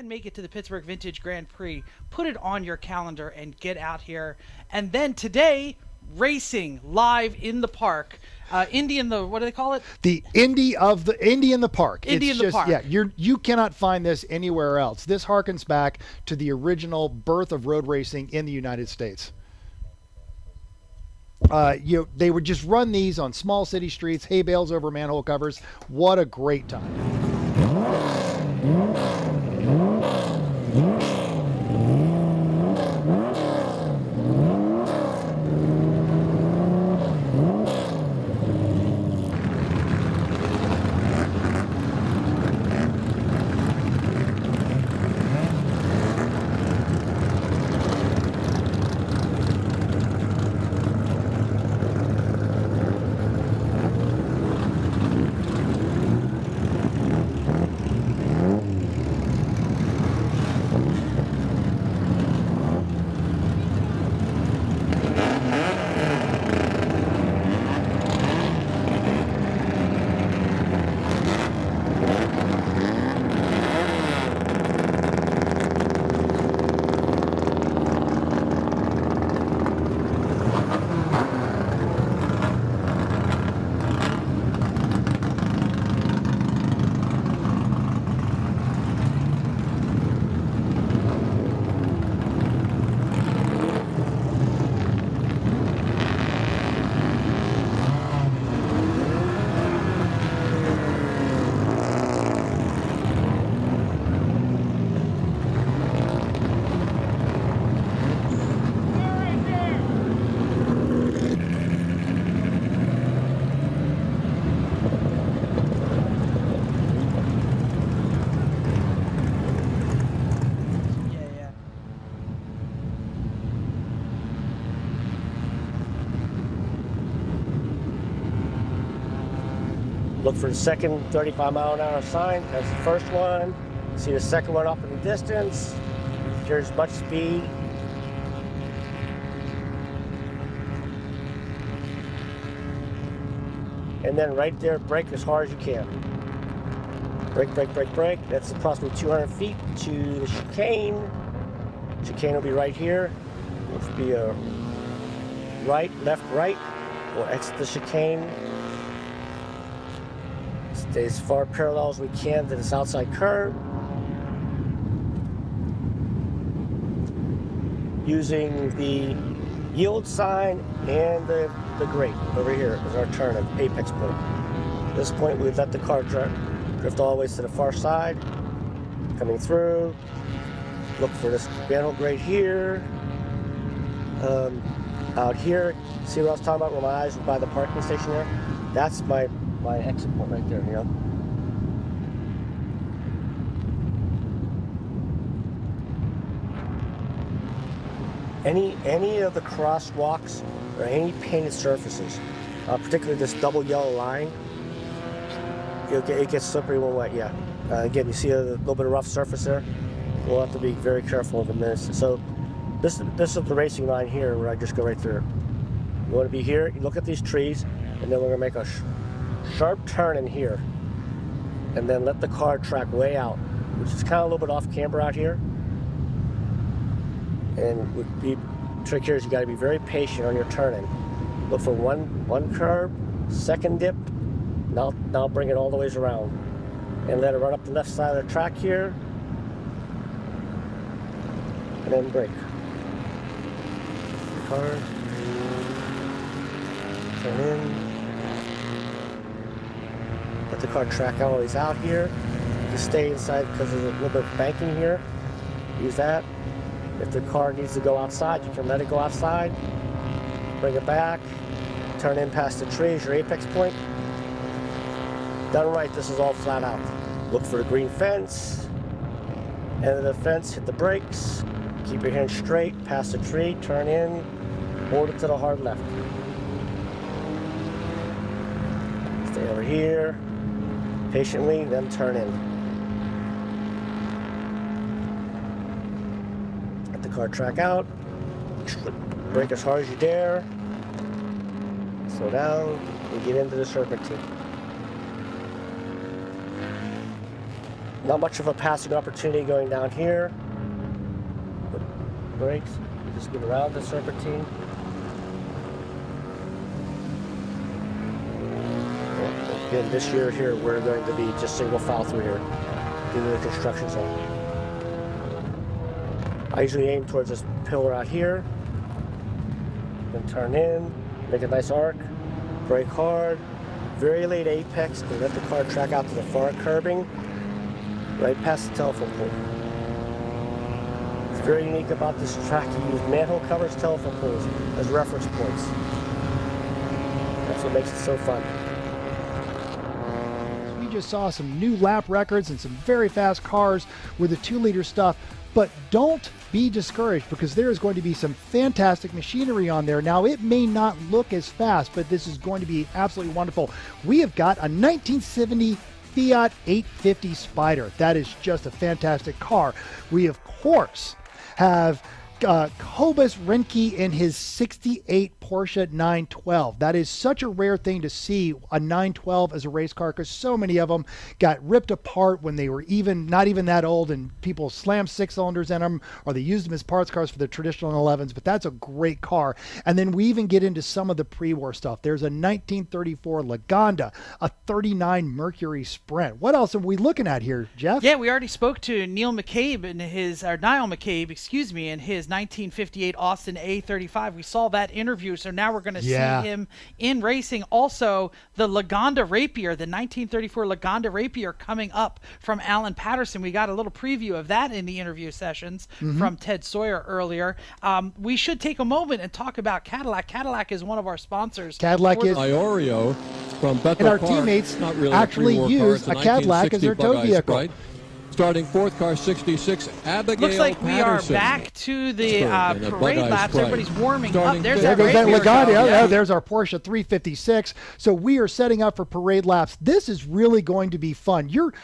can make it to the Pittsburgh Vintage Grand Prix, put it on your calendar and get out here. And then today, racing live in the park. Indy in the, what do they call it? The Indy in the park. Indy in the park. Yeah, you cannot find this anywhere else. This harkens back to the original birth of road racing in the United States. They would just run these on small city streets, hay bales over manhole covers. What a great time. Look for the second 35-mile-an-hour sign. That's the first one. See the second one up in the distance. There's much speed. And then right there, brake as hard as you can. Brake, brake, brake, brake. That's approximately 200 feet to the chicane. Chicane will be right here. It'll be a right, left, right. We'll exit the chicane. Stay as far parallel as we can to this outside curve. Using the yield sign and the grate over here is our turn at apex point. At this point, we let the car drift all the way to the far side. Coming through. Look for this manhole grate here. Out here, see what I was talking about when my eyes were by the parking station there? That's my exit point right there, you know. Any of the crosswalks or any painted surfaces, particularly this double yellow line, it gets slippery when wet, yeah. Again, you see a little bit of rough surface there. We'll have to be very careful of this. So this is the racing line here where I just go right through. You want to be here, you look at these trees, and then we're going to make a sharp turn in here, and then let the car track way out, which is kind of a little bit off camber out here. And the trick here is you got to be very patient on your turning. Look for one curve, second dip, now bring it all the ways around, and let it run up the left side of the track here, and then brake. Car, turn in. Let the car track all the way out here. Just stay inside because there's a little bit of banking here. Use that. If the car needs to go outside, you can let it go outside. Bring it back. Turn in past the trees, your apex point. Done right, this is all flat out. Look for the green fence. End of the fence, hit the brakes. Keep your hand straight, past the tree, turn in, hold it to the hard left. Stay over here. Patiently, then turn in. Let the car track out. Brake as hard as you dare. Slow down and get into the serpentine. Not much of a passing opportunity going down here. Brakes, you just get around the serpentine. Again, this year here, we're going to be just single file through here, due to the construction zone. I usually aim towards this pillar out here, then turn in, make a nice arc, brake hard, very late apex, and let the car track out to the far curbing, right past the telephone pole. It's very unique about this track. You use manhole covers, telephone poles as reference points. That's what makes it so fun. We just saw some new lap records and some very fast cars with the 2-liter stuff, but don't be discouraged because there is going to be some fantastic machinery on there. Now, it may not look as fast, but this is going to be absolutely wonderful. We have got a 1970 Fiat 850 Spider. That is just a fantastic car. We, of course, have Cobus Renke in his 68 Porsche 912. That is such a rare thing to see, a 912 as a race car, because so many of them got ripped apart when they were not even that old, and people slammed 6-cylinders in them, or they used them as parts cars for the traditional 11s. But that's a great car. And then we even get into some of the pre-war stuff. There's a 1934 Lagonda, a 39 Mercury Sprint. What else are we looking at here, Jeff? Yeah, we already spoke to Niall McCabe in his 1958 Austin A35. We saw that interview, so now we're going to see him in racing. Also, the Lagonda Rapier, the 1934 Lagonda Rapier coming up from Alan Patterson. We got a little preview of that in the interview sessions from Ted Sawyer earlier. We should take a moment and talk about Cadillac. Cadillac is one of our sponsors. Cadillac is Iorio from Bethel and our Park. teammates Not really actually use a Cadillac as their tow vehicle. Sprite. Starting fourth car 66, Abigail Looks like Patterson. we are back to the parade laps. Sprite. Everybody's warming Starting up. There's There that goes that Rapier Lagonda. show. Yeah, there's our Porsche 356. So we are setting up for parade laps. This is really going to be fun. You're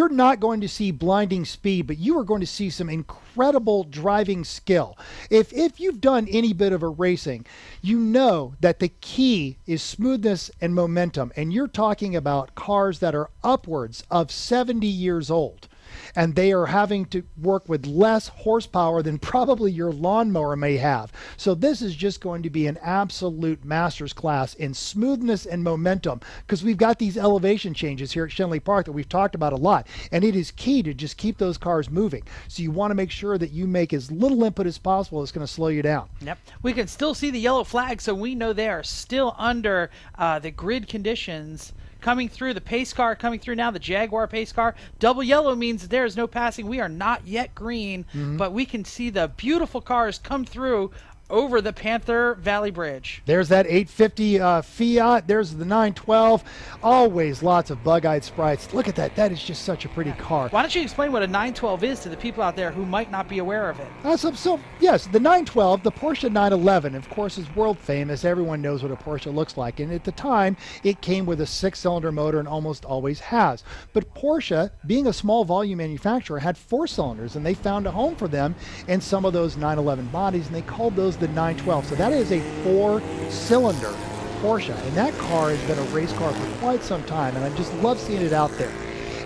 not going to see blinding speed, but you are going to see some incredible driving skill. If you've done any bit of a racing, you know that the key is smoothness and momentum. And you're talking about cars that are upwards of 70 years old. And they are having to work with less horsepower than probably your lawnmower may have. So this is just going to be an absolute master's class in smoothness and momentum, because we've got these elevation changes here at Shenley Park that we've talked about a lot. And it is key to just keep those cars moving. So you want to make sure that you make as little input as possible that's going to slow you down. Yep. We can still see the yellow flag, so we know they are still under the grid conditions. Coming through, the pace car coming through now, the Jaguar pace car. Double yellow means there is no passing. We are not yet green, but we can see the beautiful cars come through over the Panther Valley Bridge. There's that 850 Fiat. There's the 912. Always lots of bug-eyed sprites. Look at that. That is just such a pretty car. Why don't you explain what a 912 is to the people out there who might not be aware of it? So yes, the 912, the Porsche 911, of course, is world famous. Everyone knows what a Porsche looks like. And at the time, it came with a 6-cylinder motor and almost always has. But Porsche, being a small volume manufacturer, had 4 cylinders, and they found a home for them in some of those 911 bodies, and they called those the 912. So that is a 4-cylinder Porsche, and that car has been a race car for quite some time, and I just love seeing it out there.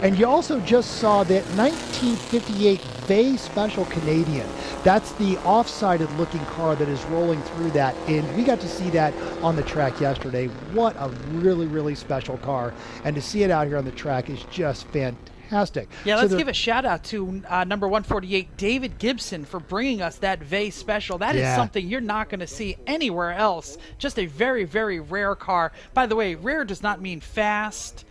And you also just saw that 1958 Vey Special Canadian. That's the off-sided looking car that is rolling through that, and we got to see that on the track yesterday. What a really, really special car, and to see it out here on the track is just fantastic. Yeah, let's give a shout out to number 148, David Gibson, for bringing us that Vey Special. That is something you're not going to see anywhere else. Just a very, very rare car. By the way, rare does not mean fast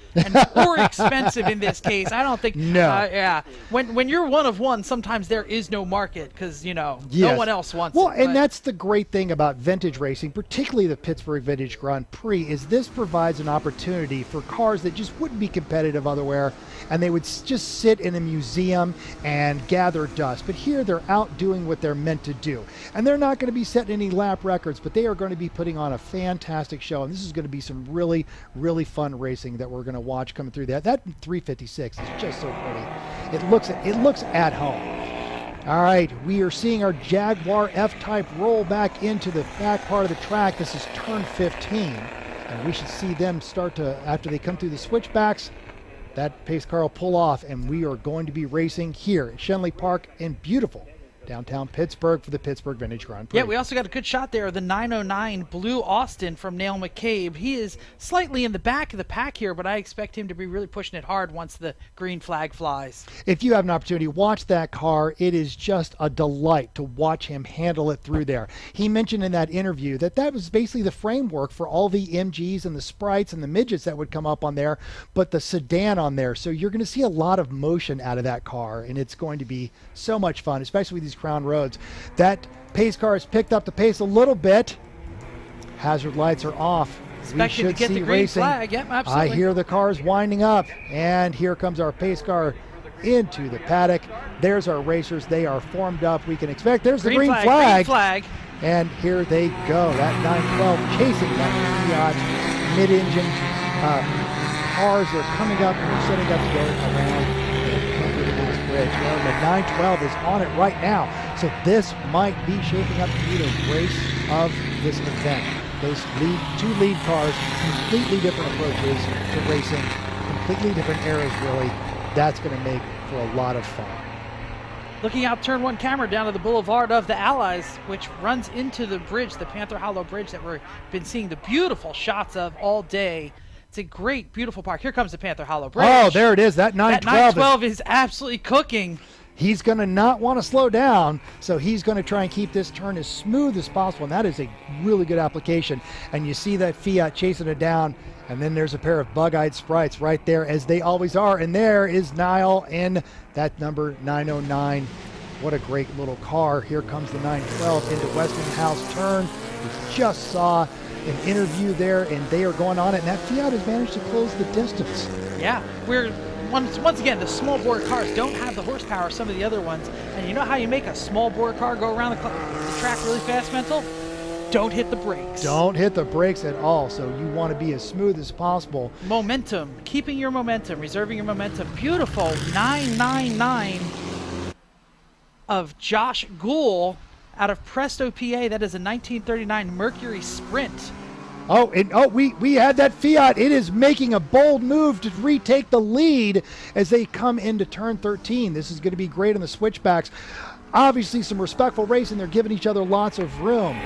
or expensive in this case. I don't think. No. When you're one of one, sometimes there is no market because, no one else wants it. Well, and that's the great thing about vintage racing, particularly the Pittsburgh Vintage Grand Prix, is this provides an opportunity for cars that just wouldn't be competitive otherwhere, and they would just sit in a museum and gather dust. But here they're out doing what they're meant to do. And they're not going to be setting any lap records, but they are going to be putting on a fantastic show. And this is going to be some really, really fun racing that we're going to watch coming through that. That 356 is just so pretty. It looks at home. All right, we are seeing our Jaguar F-Type roll back into the back part of the track. This is turn 15. And we should see them start to, after they come through the switchbacks, that pace car will pull off, and we are going to be racing here at Shenley Park in beautiful downtown Pittsburgh for the Pittsburgh Vintage Grand Prix. Yeah, we also got a good shot there of the 909 Blue Austin from Neil McCabe. He is slightly in the back of the pack here, but I expect him to be really pushing it hard once the green flag flies. If you have an opportunity, watch that car. It is just a delight to watch him handle it through there. He mentioned in that interview that that was basically the framework for all the MGs and the Sprites and the midgets that would come up on there, but the sedan on there. So you're going to see a lot of motion out of that car, and it's going to be so much fun, especially with these crown roads. That pace car has picked up the pace a little bit. Hazard lights are off. Expecting to get the green flag. Yep, absolutely. I hear the cars winding up, and here comes our pace car into the paddock. There's our racers. They are formed up. We can expect. There's the green flag. Green flag. And here they go. That 912 chasing that Fiat mid-engine cars are coming up and setting up to go around this bridge. Well, the 912 is on it right now. So this might be shaping up to be the race of this event. Those two lead cars, completely different approaches to racing, completely different eras really. That's going to make for a lot of fun. Looking out turn one camera down to the Boulevard of the Allies, which runs into the bridge, the Panther Hollow Bridge that we've been seeing the beautiful shots of all day. It's a great, beautiful park. Here comes the Panther Hollow Bridge. Oh, there it is. That 912 is absolutely cooking. He's going to not want to slow down, so he's going to try and keep this turn as smooth as possible, and that is a really good application. And you see that Fiat chasing it down, and then there's a pair of bug-eyed Sprites right there, as they always are. And there is Niall in that number 909. What a great little car. Here comes the 912 into Westinghouse turn. We just saw an interview there, and they are going on it, and that Fiat has managed to close the distance. Yeah, we're once again, the small bore cars don't have the horsepower of some of the other ones. And you know how you make a small bore car go around the track really fast, Mental? Don't hit the brakes. Don't hit the brakes at all. So you want to be as smooth as possible. Momentum, keeping your momentum, reserving your momentum. Beautiful 999 of Josh Gould out of Presto, PA. That is a 1939 Mercury Sprint. Oh, and we had that Fiat. It is making a bold move to retake the lead as they come into turn 13. This is going to be great on the switchbacks. Obviously, some respectful racing. They're giving each other lots of room,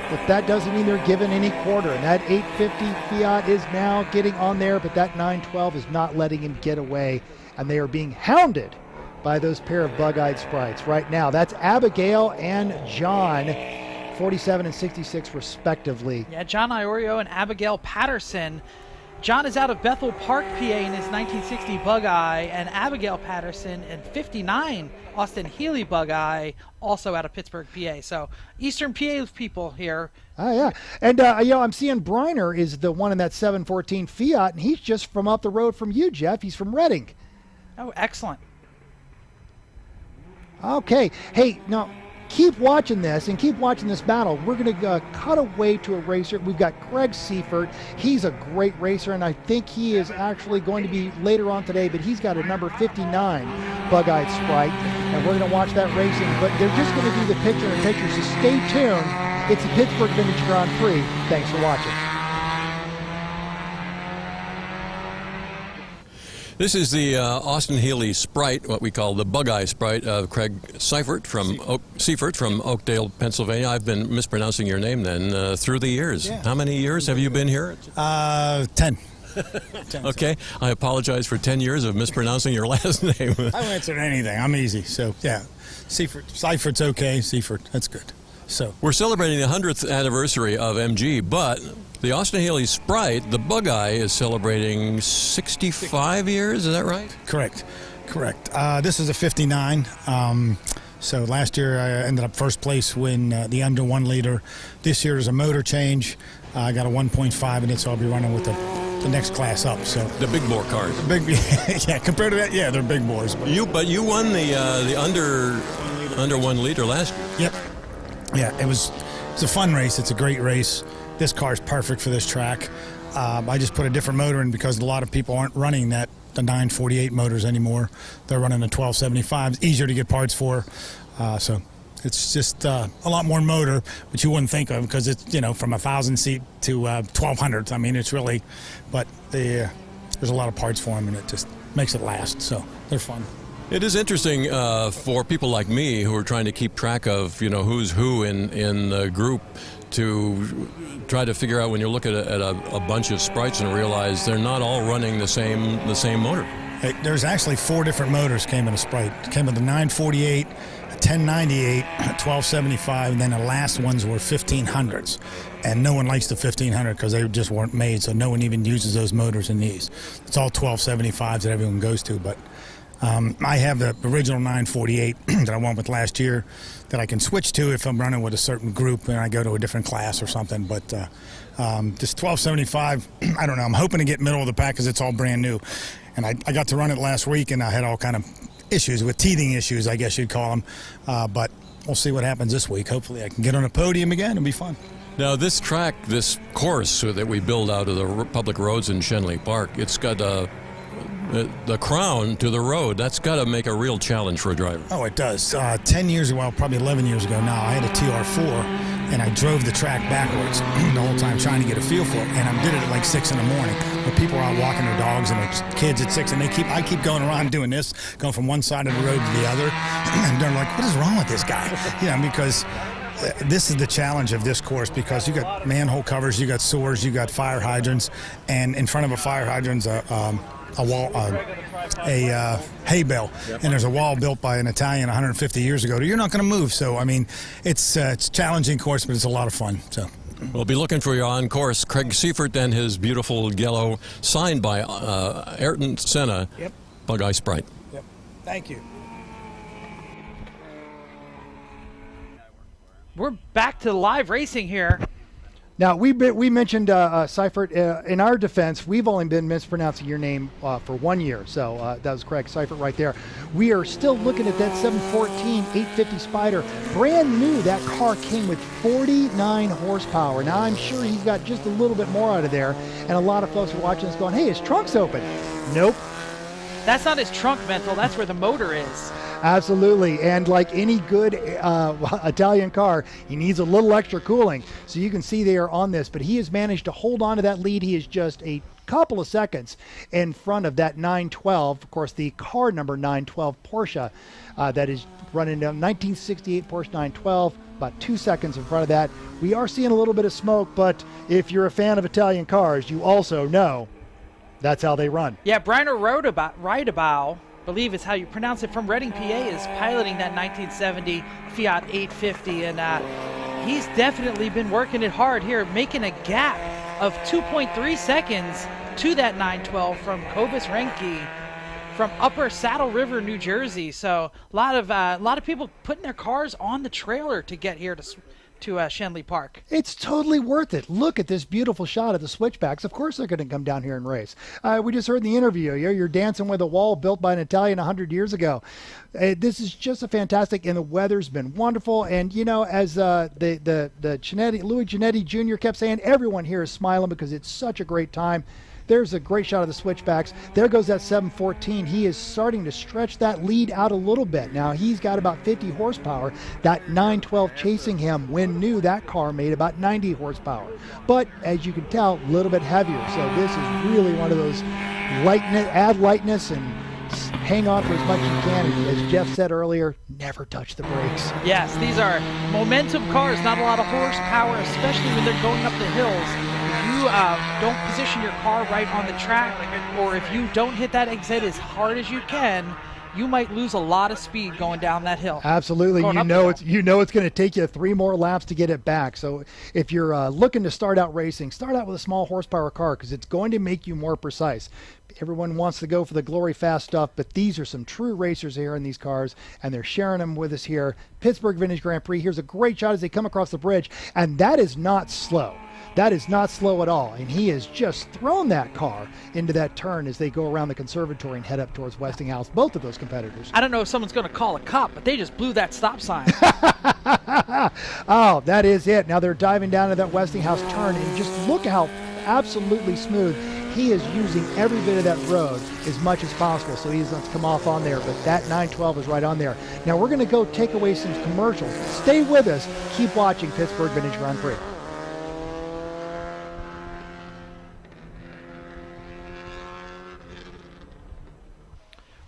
but that doesn't mean they're giving any quarter. And that 850 Fiat is now getting on there, but that 912 is not letting him get away, and they are being hounded by those pair of bug-eyed Sprites right now. That's Abigail and John, 47 and 66 respectively. Yeah, John Iorio and Abigail Patterson. John is out of Bethel Park, PA in his 1960 Bug-Eye, and Abigail Patterson in 59 Austin Healey Bug-Eye, also out of Pittsburgh, PA. So Eastern PA people here. Oh, yeah. And, I'm seeing Briner is the one in that 714 Fiat, and he's just from up the road from you, Jeff. He's from Reading. Oh, excellent. Okay. Hey, now, keep watching this and keep watching this battle. We're going to cut away to a racer. We've got Greg Seifert. He's a great racer, and I think he is actually going to be later on today, but he's got a number 59 bug-eyed Sprite, and we're going to watch that racing. But they're just going to do the picture-in-picture, so stay tuned. It's the Pittsburgh Vintage Grand Prix. Thanks for watching. This is the Austin Healey Sprite, what we call the Bug-Eye Sprite of Craig Seifert from Oakdale, Pennsylvania. I've been mispronouncing your name then through the years. Yeah. How many years have you been here? 10. Okay. I apologize for 10 years of mispronouncing your last name. I don't answer anything. I'm easy. So, yeah. Seifert's okay. Seifert, that's good. So we're celebrating the 100th anniversary of MG, but the Austin Healey Sprite, the Bug-Eye, is celebrating 65 years. Is that right? Correct. This is a 59. So last year I ended up first place when the under 1 liter. This year is a motor change. I got a 1.5 in it, so I'll be running with the next class up. So the big bore cars. Yeah. Compared to that, yeah, they're big bores. But you won the under 1 liter last year. Yep. Yeah, it's a fun race. It's a great race. This car is perfect for this track. I just put a different motor in because a lot of people aren't running the 948 motors anymore. They're running the 1275. It's easier to get parts for. So it's just a lot more motor, which you wouldn't think of because it's, from 1,000 seat to 1,200. I mean, it's really, but there's a lot of parts for them, and it just makes it last. So they're fun. It is interesting for people like me who are trying to keep track of, who's who in the group, to try to figure out when you look at a bunch of sprites and realize they're not all running the same motor. Hey, there's actually 4 different motors came in a Sprite. It came with the 948, a 1098, a 1275, and then the last ones were 1500s. And no one likes the 1500 because they just weren't made, so no one even uses those motors in these. It's all 1275s that everyone goes to, but I have the original 948 that I went with last year that I can switch to if I'm running with a certain group and I go to a different class or something. But this 1275, I don't know. I'm hoping to get middle of the pack because it's all brand new. And I got to run it last week, and I had all kind of issues with teething issues, I guess you'd call them. But we'll see what happens this week. Hopefully I can get on a podium again. It'll be fun. Now, this track, this course that we build out of the public roads in Shenley Park, it's got the crown to the road. That's got to make a real challenge for a driver. Oh, it does. 10 years ago, well, probably 11 years ago now, I had a TR4, and I drove the track backwards the whole time trying to get a feel for it. And I did it at like 6 in the morning, where people are out walking their dogs and their kids at 6, and I keep going around doing this, going from one side of the road to the other, and they're like, what is wrong with this guy? Because this is the challenge of this course, because you got manhole covers, you got sewers, you got fire hydrants, and in front of a fire hydrant's a wall, a hay bale, and there's a wall built by an Italian 150 years ago. You're not going to move. So I mean, it's a challenging course, but it's a lot of fun. So we'll be looking for you on course. Craig Seifert and his beautiful yellow, signed by Ayrton Senna. Yep. Bug-Eye Sprite. Yep. Thank you. We're back to live racing here. Now, we mentioned Seifert. In our defense, we've only been mispronouncing your name for 1 year, so that was correct, Seifert right there. We are still looking at that 714 850 Spider. Brand new, that car came with 49 horsepower. Now, I'm sure he's got just a little bit more out of there, and a lot of folks are watching this going, hey, his trunk's open. Nope. That's not his trunk, Mental. That's where the motor is. Absolutely, and like any good Italian car, he needs a little extra cooling. So you can see they are on this, but he has managed to hold on to that lead. He is just a couple of seconds in front of that 912, of course, the car number 912 Porsche that is running down 1968 Porsche 912. About 2 seconds in front of that. We are seeing a little bit of smoke, but if you're a fan of Italian cars, you also know that's how they run. Yeah, Briner Rideabow, believe is how you pronounce it, from Reading, PA, is piloting that 1970 Fiat 850, and he's definitely been working it hard here, making a gap of 2.3 seconds to that 912 from Kovis Renke from Upper Saddle River, New Jersey. So a lot of people putting their cars on the trailer to get here to Shenley Park. It's totally worth it. Look at this beautiful shot of the switchbacks. Of course they're going to come down here and race. We just heard in the interview, you're dancing with a wall built by an Italian 100 years ago. This is just a fantastic, and the weather's been wonderful. And, as the Louis Giannetti Jr. kept saying, everyone here is smiling because it's such a great time. There's a great shot of the switchbacks. There goes that 714. He is starting to stretch that lead out a little bit. Now, he's got about 50 horsepower. That 912 chasing him, when new, that car made about 90 horsepower. But, as you can tell, a little bit heavier. So this is really one of those add lightness and hang on for as much as you can. And as Jeff said earlier, never touch the brakes. Yes, these are momentum cars, not a lot of horsepower, especially when they're going up the hills. You don't position your car right on the track, or if you don't hit that exit as hard as you can, you might lose a lot of speed going down that hill. Absolutely. You know it's going to take you 3 more laps to get it back. So if you're looking to start out racing, start out with a small horsepower car, because it's going to make you more precise. Everyone wants to go for the glory fast stuff, but these are some true racers here in these cars, and they're sharing them with us here. Pittsburgh Vintage Grand Prix. Here's a great shot as they come across the bridge, and that is not slow. That is not slow at all, and he has just thrown that car into that turn as they go around the conservatory and head up towards Westinghouse, both of those competitors. I don't know if someone's going to call a cop, but they just blew that stop sign. Oh, that is it. Now they're diving down to that Westinghouse turn, and just look how absolutely smooth. He is using every bit of that road as much as possible, so he doesn't come off on there, but that 912 is right on there. Now we're going to go take away some commercials. Stay with us. Keep watching Pittsburgh Vintage Grand Prix.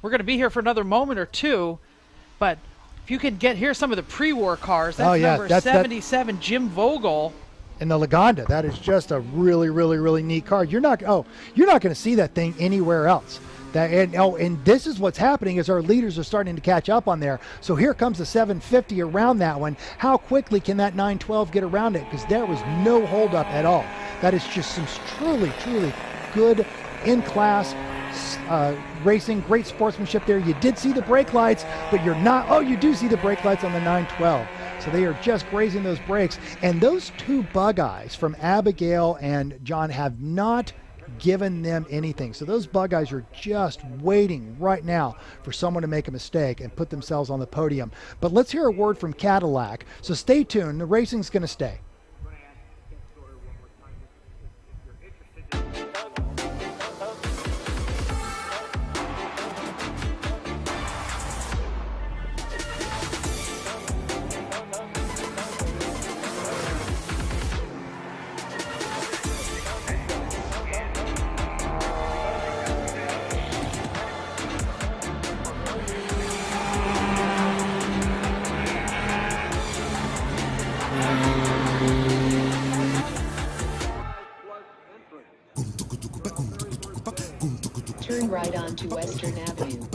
we're going to be here for another moment or two, but if you can get here some of the pre-war cars, that's number 77, Jim Vogel. And the Lagonda, that is just a really, really, really neat car. You're not going to see that thing anywhere else. And this is what's happening is our leaders are starting to catch up on there. So here comes the 750 around that one. How quickly can that 912 get around it? Because there was no holdup at all. That is just some truly, truly good in-class racing, great sportsmanship there. You did see the brake lights, but you do see the brake lights on the 912. So they are just grazing those brakes. And those two bug eyes from Abigail and John have not given them anything. So those bug eyes are just waiting right now for someone to make a mistake and put themselves on the podium. But let's hear a word from Cadillac. So stay tuned. The racing's going to stay. Turn right onto Western Avenue.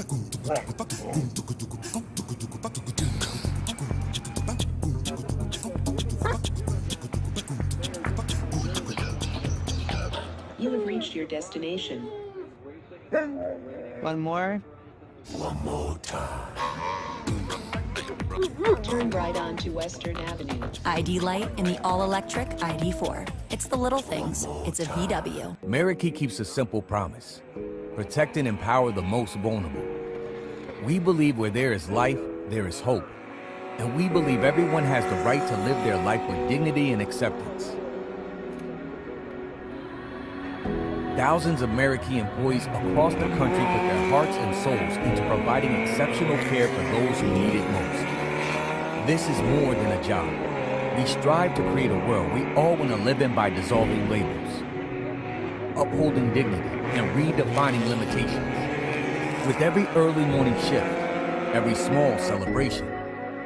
You have reached your destination. One more. One more time. Turn right onto Western Avenue. ID Light in the all-electric ID4. It's the little things. It's a VW. America keeps a simple promise. Protect and empower the most vulnerable. We believe where there is life, there is hope. And we believe everyone has the right to live their life with dignity and acceptance. Thousands of American employees across the country put their hearts and souls into providing exceptional care for those who need it most. This is more than a job. We strive to create a world we all want to live in by dissolving labels, upholding dignity, and redefining limitations. With every early morning shift, every small celebration,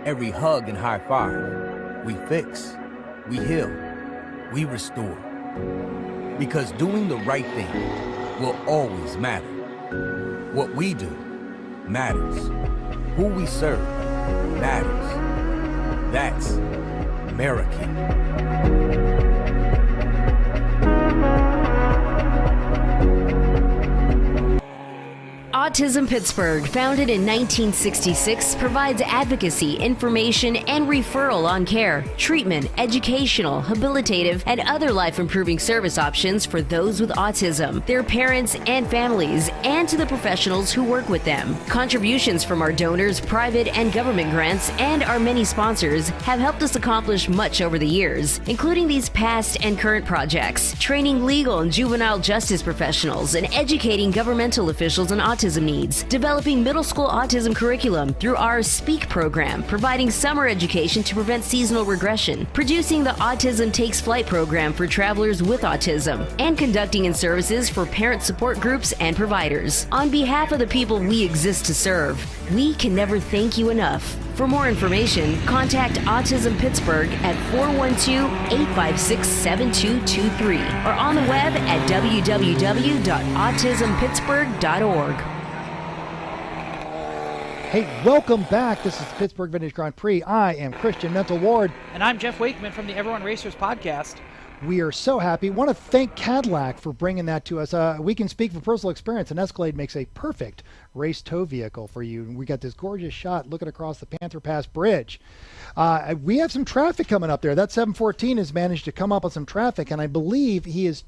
every hug and high five, we fix, we heal, we restore. Because doing the right thing will always matter. What we do matters. Who we serve matters. That's American. Autism Pittsburgh, founded in 1966, provides advocacy, information, and referral on care, treatment, educational, habilitative, and other life-improving service options for those with autism, their parents and families, and to the professionals who work with them. Contributions from our donors, private and government grants, and our many sponsors have helped us accomplish much over the years, including these past and current projects, training legal and juvenile justice professionals, and educating governmental officials on autism needs, developing middle school autism curriculum through our SPEAK program, providing summer education to prevent seasonal regression, producing the Autism Takes Flight program for travelers with autism, and conducting in services for parent support groups and providers. On behalf of the people we exist to serve, we can never thank you enough. For more information, contact Autism Pittsburgh at 412-856-7223 or on the web at www.autismpittsburgh.org. Hey, welcome back. This is the Pittsburgh Vintage Grand Prix. I am Christian Mental Ward. And I'm Jeff Wakeman from the Everyone Racers podcast. We are so happy. Want to thank Cadillac for bringing that to us. We can speak from personal experience. An Escalade makes a perfect race tow vehicle for you. And we got this gorgeous shot looking across the Panther Pass Bridge. We have some traffic coming up there. That 714 has managed to come up with some traffic, and I believe he is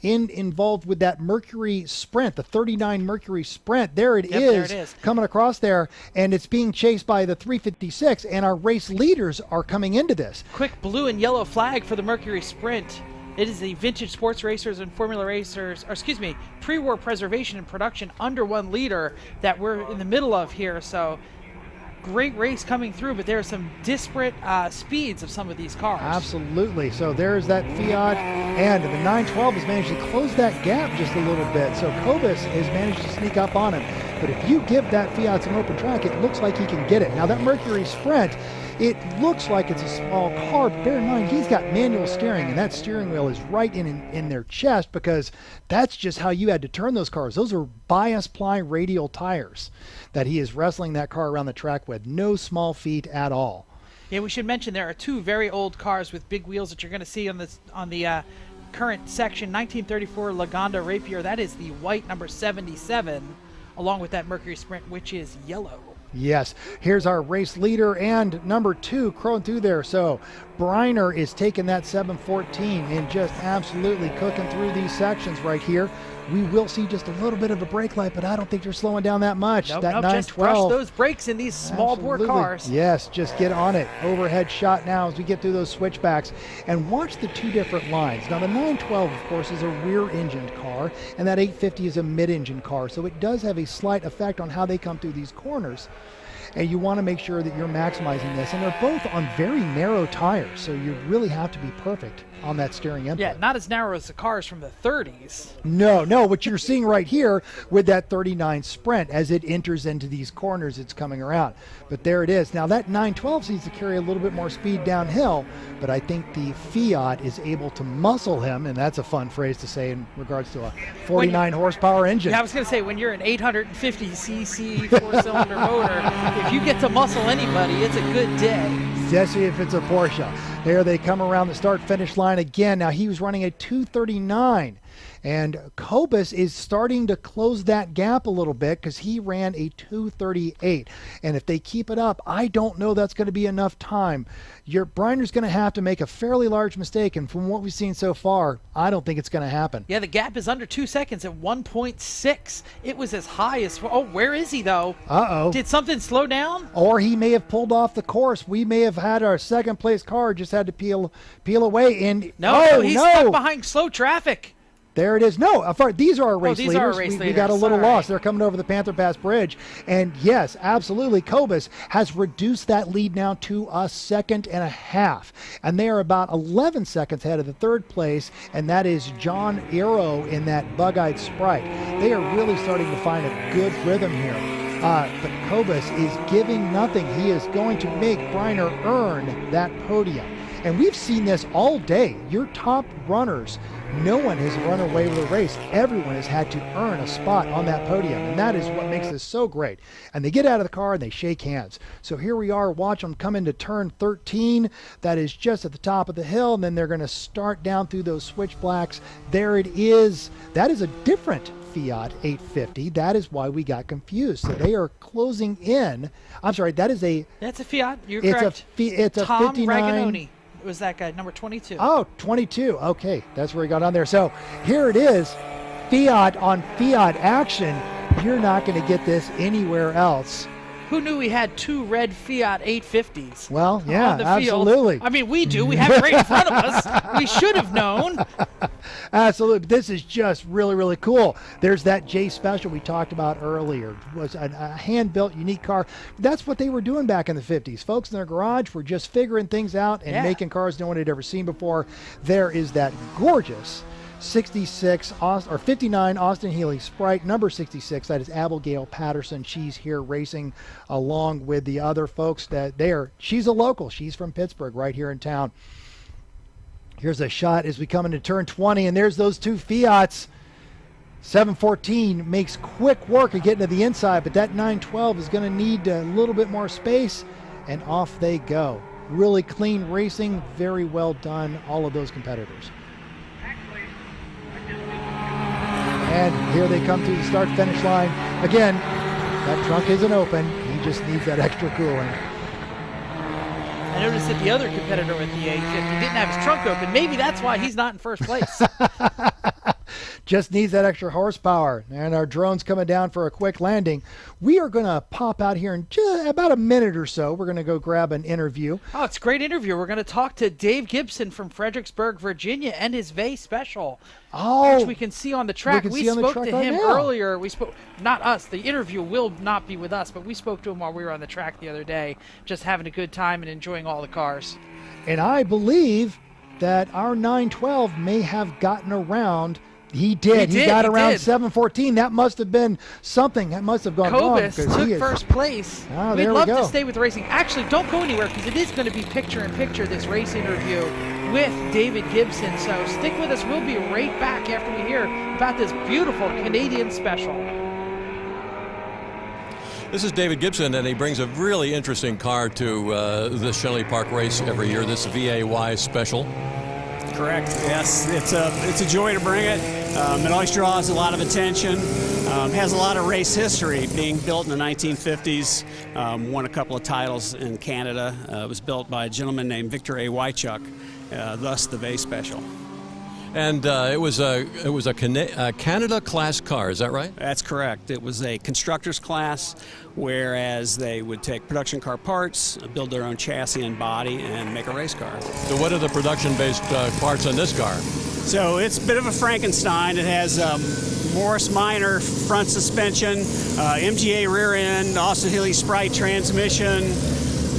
involved with that Mercury Sprint, the 39 Mercury Sprint. There it is, coming across there, and it's being chased by the 356, and our race leaders are coming into this. Quick blue and yellow flag for the Mercury Sprint. It is the Vintage Sports Racers and Formula Racers, or excuse me, pre-war preservation and production under 1 liter that we're in the middle of here. So great race coming through, but there are some disparate speeds of some of these cars. Absolutely. So there's that Fiat, and the 912 has managed to close that gap just a little bit. So Kobus has managed to sneak up on him. But if you give that Fiat some open track, it looks like he can get it. Now that Mercury Sprint, it looks like it's a small car, but bear in mind he's got manual steering, and that steering wheel is right in their chest, because that's just how you had to turn those cars. Those are bias ply radial tires that he is wrestling that car around the track with. No small feat at all. Yeah, we should mention there are two very old cars with big wheels that you're going to see on the current section. 1934 Lagonda Rapier, that is the white number 77, along with that Mercury Sprint, which is yellow. Yes, here's our race leader and number 2 crowing through there. So Briner is taking that 714 and just absolutely cooking through these sections right here. We will see just a little bit of a brake light, but I don't think they're slowing down that much. Nope, that 912. just brush those brakes in these small bore cars. Yes, just get on it. Overhead shot now as we get through those switchbacks. And watch the two different lines. Now the 912, of course, is a rear-engined car, and that 850 is a mid-engine car. So it does have a slight effect on how they come through these corners. And you want to make sure that you're maximizing this. And they're both on very narrow tires, so you really have to be perfect on that steering input. Yeah, not as narrow as the cars from the 30s. No, what you're seeing right here with that 39 Sprint, as it enters into these corners, it's coming around. But there it is. Now that 912 seems to carry a little bit more speed downhill, but I think the Fiat is able to muscle him, and that's a fun phrase to say in regards to a 49 horsepower engine. Yeah, I was going to say, when you're an 850cc four-cylinder motor, if you get to muscle anybody, it's a good day. Especially if it's a Porsche. There they come around the start-finish line again. Now he was running a 239. And Kobus is starting to close that gap a little bit because he ran a 238. And if they keep it up, I don't know that's going to be enough time. Briner's going to have to make a fairly large mistake. And from what we've seen so far, I don't think it's going to happen. Yeah, the gap is under 2 seconds at 1.6. It was as high as... Oh, where is he, though? Uh-oh. Did something slow down? Or he may have pulled off the course. We may have had our second-place car just had to peel away. And No, he's stuck behind slow traffic. There it is. No, these are our race these leaders. Are our race leaders. We got a little Sorry. lost. They're coming over the Panther Pass Bridge. And yes, absolutely, Kobus has reduced that lead now to a second and a half. And they are about 11 seconds ahead of the third place, and that is John Arrow in that bug-eyed Sprite. They are really starting to find a good rhythm here. But Kobus is giving nothing. He is going to make Briner earn that podium. And we've seen this all day. Your top runners, no one has run away with a race. Everyone has had to earn a spot on that podium, and that is what makes this so great. And they get out of the car and they shake hands. So here we are. Watch them come into turn 13. That is just at the top of the hill, and then they're going to start down through those switchbacks. There it is. That is a different Fiat 850. That is why we got confused. So they are closing in. I'm sorry, that's a Fiat. You're correct. It's a Tom 59. Raganoni was that guy, number 22. Oh, 22. Okay, that's where he got on there. So here it is, Fiat on Fiat action. You're not going to get this anywhere else. Who knew we had two red Fiat 850s? Well, yeah, on the absolutely. Field? I mean, we do. We have it right in front of us. We should have known. Absolutely. This is just really, really cool. There's that J Special we talked about earlier. It was a hand-built, unique car. That's what they were doing back in the 50s. Folks in their garage were just figuring things out and making cars no one had ever seen before. There is that gorgeous 59 Austin Healey Sprite, number 66. That is Abigail Patterson. She's here racing along with the other folks she's a local. She's from Pittsburgh, right here in town. Here's a shot as we come into turn 20, and there's those two Fiats. 714 makes quick work of getting to the inside, but that 912 is going to need a little bit more space, and off they go. Really clean racing, very well done, all of those competitors. And here they come through the start-finish line. Again, that trunk isn't open. He just needs that extra cooling. I noticed that the other competitor with the 850 didn't have his trunk open. Maybe that's why he's not in first place. Just needs that extra horsepower. And our drone's coming down for a quick landing. We are going to pop out here in just about a minute or so. We're going to go grab an interview. Oh, it's a great interview. We're going to talk to Dave Gibson from Fredericksburg, Virginia, and his VAY special. Oh, which we can see on the track. We spoke to him earlier. Not us. The interview will not be with us, but we spoke to him while we were on the track the other day, just having a good time and enjoying all the cars. And I believe that our 912 may have gotten around He did. He got around 7:14. That must have been something. That must have gone wrong. Kobus took first place. We'd love to stay with racing. Actually, don't go anywhere because it is going to be picture-in-picture, this race interview with David Gibson. So stick with us. We'll be right back after we hear about this beautiful Canadian special. This is David Gibson, and he brings a really interesting car to the Shenley Park race every year, this VAY special. Correct. Yes, it's a joy to bring it. It always draws a lot of attention. Has a lot of race history, being built in the 1950s. Won a couple of titles in Canada. It was built by a gentleman named Victor A. Wychuk, thus the VAY Special. And it was a Canada class car, is that right? That's correct. It was a constructor's class, whereas they would take production car parts, build their own chassis and body, and make a race car. So what are the production-based parts on this car? So it's a bit of a Frankenstein. It has Morris Minor front suspension, MGA rear end, Austin Healey Sprite transmission,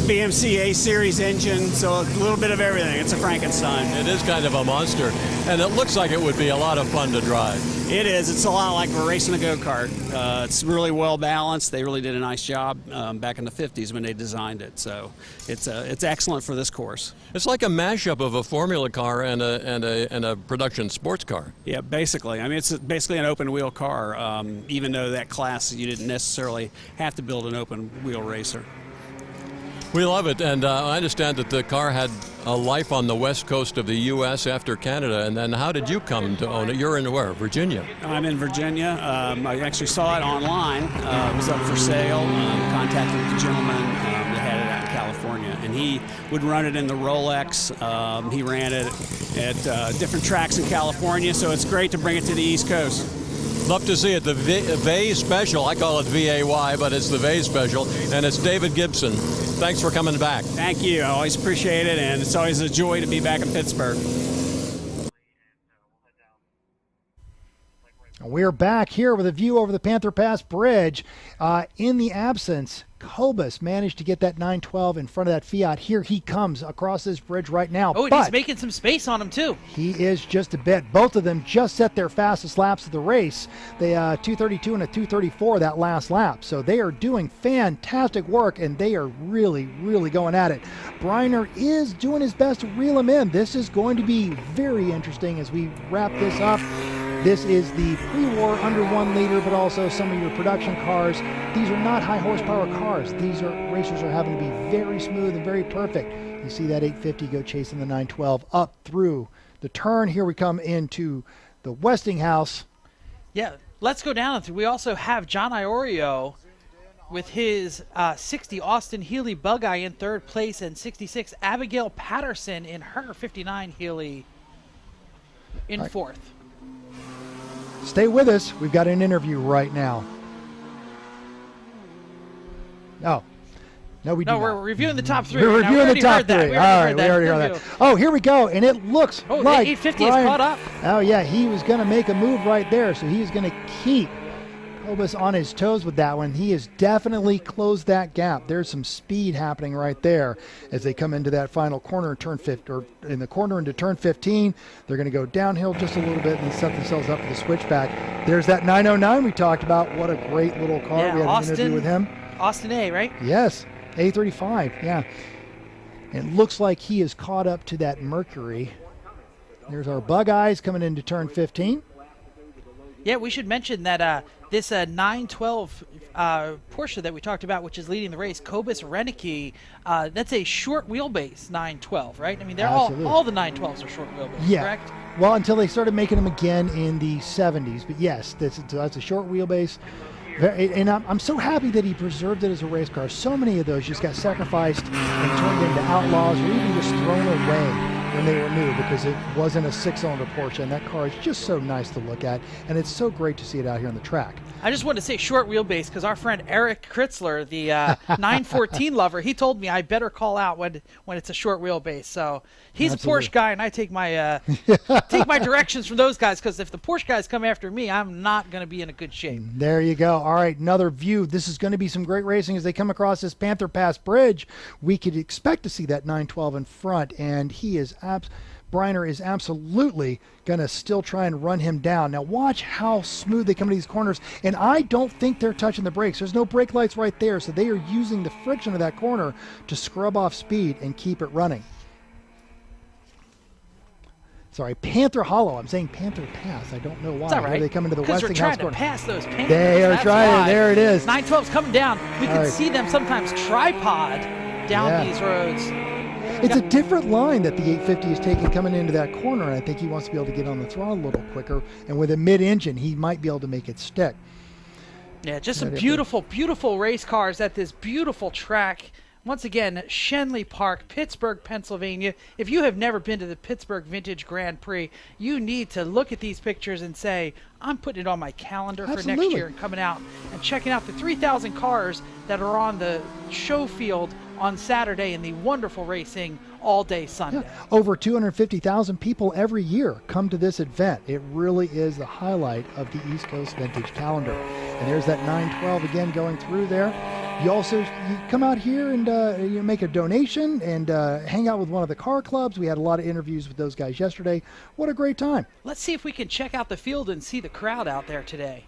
BMC A-Series engine, so a little bit of everything. It's a Frankenstein. It is kind of a monster, and it looks like it would be a lot of fun to drive. It is. It's a lot like we're racing a go-kart. It's really well balanced. They really did a nice job back in the 50s when they designed it, so it's excellent for this course. It's like a mashup of a formula car and a production sports car. Yeah, basically. I mean, it's basically an open-wheel car, even though that class you didn't necessarily have to build an open-wheel racer. We love it, and I understand that the car had a life on the west coast of the U.S. after Canada, and then how did you come to own it? You're in where, Virginia? I'm in Virginia. I actually saw it online. It was up for sale. Contacted the gentleman that had it out in California, and he would run it in the Rolex. He ran it at different tracks in California, so it's great to bring it to the East Coast. Love to see it. The VAY Special, I call it VAY, but it's the VAY Special, and it's David Gibson. Thanks for coming back. Thank you. I always appreciate it, and it's always a joy to be back in Pittsburgh. We're back here with a view over the Panther Pass Bridge. In the absence, Kobus managed to get that 912 in front of that Fiat. Here he comes across this bridge right now. Oh, and he's making some space on him, too. He is just a bit. Both of them just set their fastest laps of the race. They 232 and a 234 that last lap. So they are doing fantastic work, and they are really, really going at it. Briner is doing his best to reel him in. This is going to be very interesting as we wrap this up. This is the pre-war under 1 liter, but also some of your production cars. These are not high horsepower cars. These racers are having to be very smooth and very perfect. You see that 850 go chasing the 912 up through the turn. Here we come into the Westinghouse. Yeah, let's go down. We also have John Iorio with his 60 Austin Healey Bug-Eye in third place, and 66 Abigail Patterson in her 59 Healey in fourth. Stay with us. We've got an interview right now. No, we do not. We're reviewing the top three. We're reviewing the top three. All right, we already heard that. Oh, here we go, and it looks like the 850 is caught up. Oh, yeah, he was going to make a move right there, so he's going to keep Kobus on his toes with that one. He has definitely closed that gap. There's some speed happening right there as they come into that final corner and turn 50, or in the corner into turn 15. They're going to go downhill just a little bit and set themselves up for the switchback. There's that 909 we talked about. What a great little car. Yeah, we had an interview with him. Austin A, right? Yes, A35, yeah. It looks like he is caught up to that Mercury. There's our Bug-Eyes coming into turn 15. Yeah, we should mention that this 912 Porsche that we talked about, which is leading the race, Kobus Renicky, that's a short wheelbase 912, right? I mean, they're all the 912s are short wheelbase, correct? Well, until they started making them again in the 70s. But yes, that's a short wheelbase. And I'm so happy that he preserved it as a race car. So many of those just got sacrificed and turned into outlaws, or even just thrown away when they were new because it wasn't a 6-cylinder Porsche, and that car is just so nice to look at, and it's so great to see it out here on the track. I just want to say short wheelbase because our friend Eric Kritzler, the 914 lover, he told me I better call out when it's a short wheelbase. So he's a Porsche guy, and I take my take my directions from those guys because if the Porsche guys come after me, I'm not going to be in a good shape. There you go. All right, another view. This is going to be some great racing as they come across this Panther Pass Bridge. We could expect to see that 912 in front, and he is Briner is absolutely going to still try and run him down. Now watch how smooth they come into these corners, and I don't think they're touching the brakes. There's no brake lights right there, so they are using the friction of that corner to scrub off speed and keep it running. Sorry, Panther Hollow. I'm saying Panther Pass. I don't know why. It's all right. Here they come into the Westinghouse corner. Pass those Panthers. They are trying. There it is. 912's coming down. We can see them sometimes tripod down these roads. It's a different line that the 850 is taking coming into that corner, and I think he wants to be able to get on the throttle a little quicker. And with a mid-engine, he might be able to make it stick. Yeah, just some beautiful, beautiful race cars at this beautiful track. Once again, Shenley Park, Pittsburgh, Pennsylvania. If you have never been to the Pittsburgh Vintage Grand Prix, you need to look at these pictures and say, I'm putting it on my calendar for next year and coming out and checking out the 3,000 cars that are on the show field on Saturday and the wonderful racing all day Sunday. Yeah. Over 250,000 people every year come to this event. It really is the highlight of the East Coast Vintage calendar. And there's that 912 again going through there. You come out here and you make a donation and hang out with one of the car clubs. We had a lot of interviews with those guys yesterday. What a great time. Let's see if we can check out the field and see the crowd out there today.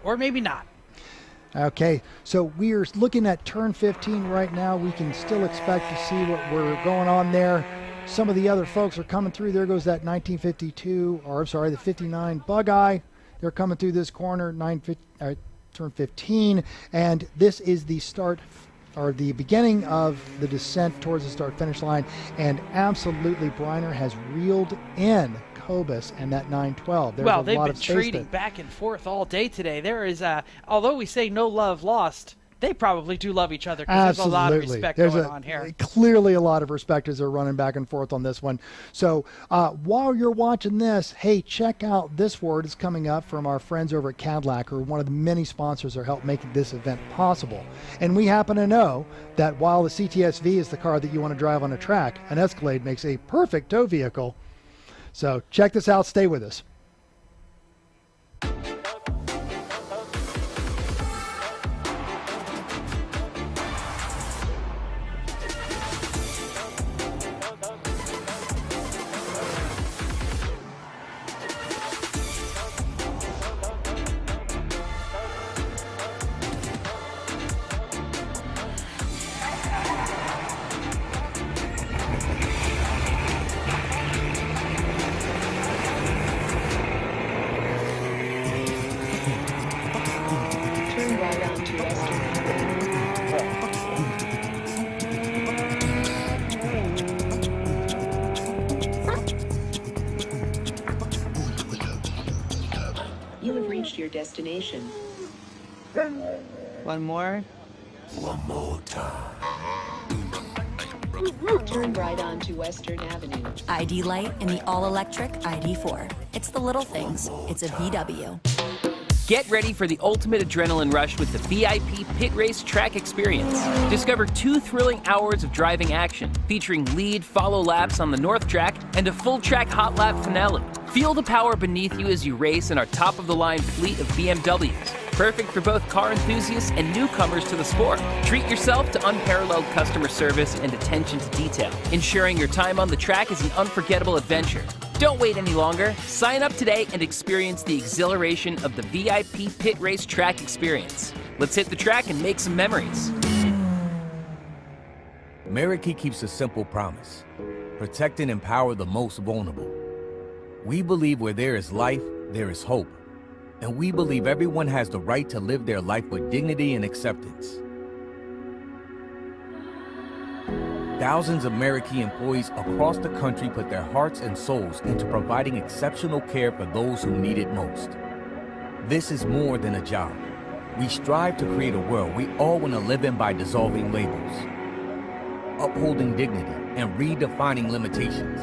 Or maybe not. Okay, so we are looking at turn 15 right now. We can still expect to see what we're going on there. Some of the other folks are coming through. There goes that 1952, or I'm sorry, the 59 Bug-Eye. They're coming through this corner, turn 15, and this is the start, or the beginning of the descent towards the start-finish line, and absolutely Briner has reeled in Cobus and that 912. Well, they've been trading back and forth all day today. There is, although we say no love lost, they probably do love each other because there's a lot of respect going on here. Clearly a lot of respect as they're running back and forth on this one. So while you're watching this, hey, check out this word is coming up from our friends over at Cadillac, who are one of the many sponsors that are helping make this event possible. And we happen to know that while the CTS-V is the car that you want to drive on a track, an Escalade makes a perfect tow vehicle. So check this out. Stay with us. Your destination. One more time. Turn right onto Western Avenue. ID light in the all-electric ID4. It's the little things. It's a VW. Get ready for the ultimate adrenaline rush with the VIP Pit Race Track Experience. Discover 2 thrilling hours of driving action, featuring lead follow laps on the North Track and a full track hot lap finale. Feel the power beneath you as you race in our top-of-the-line fleet of BMWs. Perfect for both car enthusiasts and newcomers to the sport. Treat yourself to unparalleled customer service and attention to detail, ensuring your time on the track is an unforgettable adventure. Don't wait any longer. Sign up today and experience the exhilaration of the VIP Pit Race Track Experience. Let's hit the track and make some memories. Meraki keeps a simple promise: protect and empower the most vulnerable. We believe where there is life, there is hope. And we believe everyone has the right to live their life with dignity and acceptance. Thousands of Meraki employees across the country put their hearts and souls into providing exceptional care for those who need it most. This is more than a job. We strive to create a world we all want to live in by dissolving labels, upholding dignity, and redefining limitations.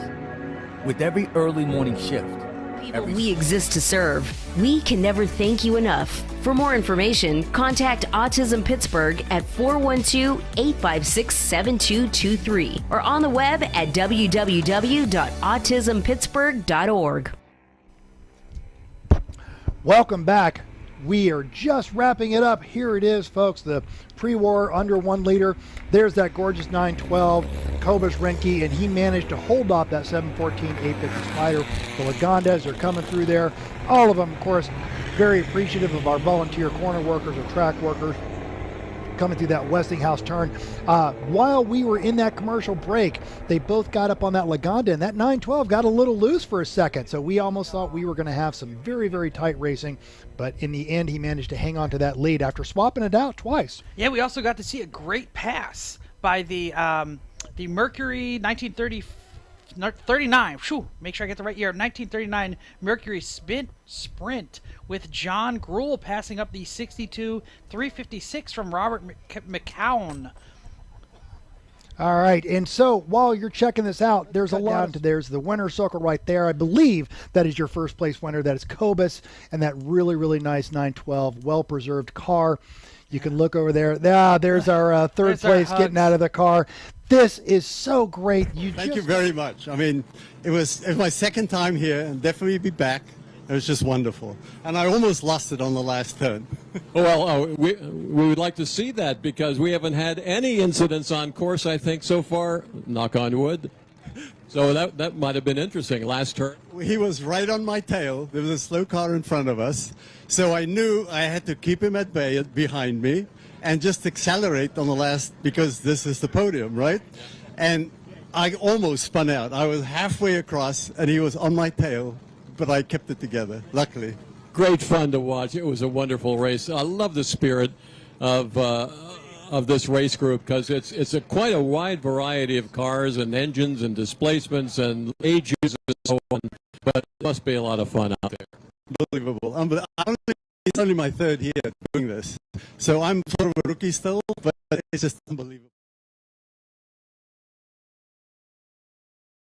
With every early morning shift, we exist to serve. We can never thank you enough. For more information, contact Autism Pittsburgh at 412-856-7223 or on the web at www.autismpittsburgh.org. Welcome back. We are just wrapping it up. Here it is, folks, the pre-war under 1 liter. There's that gorgeous 912 Cobus Renke, and he managed to hold off that 714 850 Spider. The Lagondas are coming through there. All of them, of course, very appreciative of our volunteer corner workers or track workers coming through that Westinghouse turn. While we were in that commercial break, they both got up on that Lagonda, and that 912 got a little loose for a second. So we almost thought we were going to have some very, very tight racing. But in the end, he managed to hang on to that lead after swapping it out twice. Yeah, we also got to see a great pass by the Mercury 1939. Make sure I get the right year. 1939 Mercury Sprint with John Gruhl passing up the 62 356 from Robert McCown. All right, and so while you're checking this out, there's there's the winner circle right there. I believe that is your first place winner. That is Cobus, and that really, really nice 912, well-preserved car. You can look over there. There's our third place getting out of the car. This is so great. Thank you very much. I mean, it was my second time here, and definitely be back. It was just wonderful. And I almost lost it on the last turn. Well, we would like to see that because we haven't had any incidents on course, I think, so far, knock on wood. So that might have been interesting last turn. He was right on my tail. There was a slow car in front of us. So I knew I had to keep him at bay behind me and just accelerate on the last, because this is the podium, right? And I almost spun out. I was halfway across, and he was on my tail, but I kept it together, luckily. Great fun to watch. It was a wonderful race. I love the spirit of this race group because it's quite a wide variety of cars and engines and displacements and ages and so on. But it must be a lot of fun out there. Unbelievable. It's only my third year doing this, so I'm sort of a rookie still, but it's just unbelievable.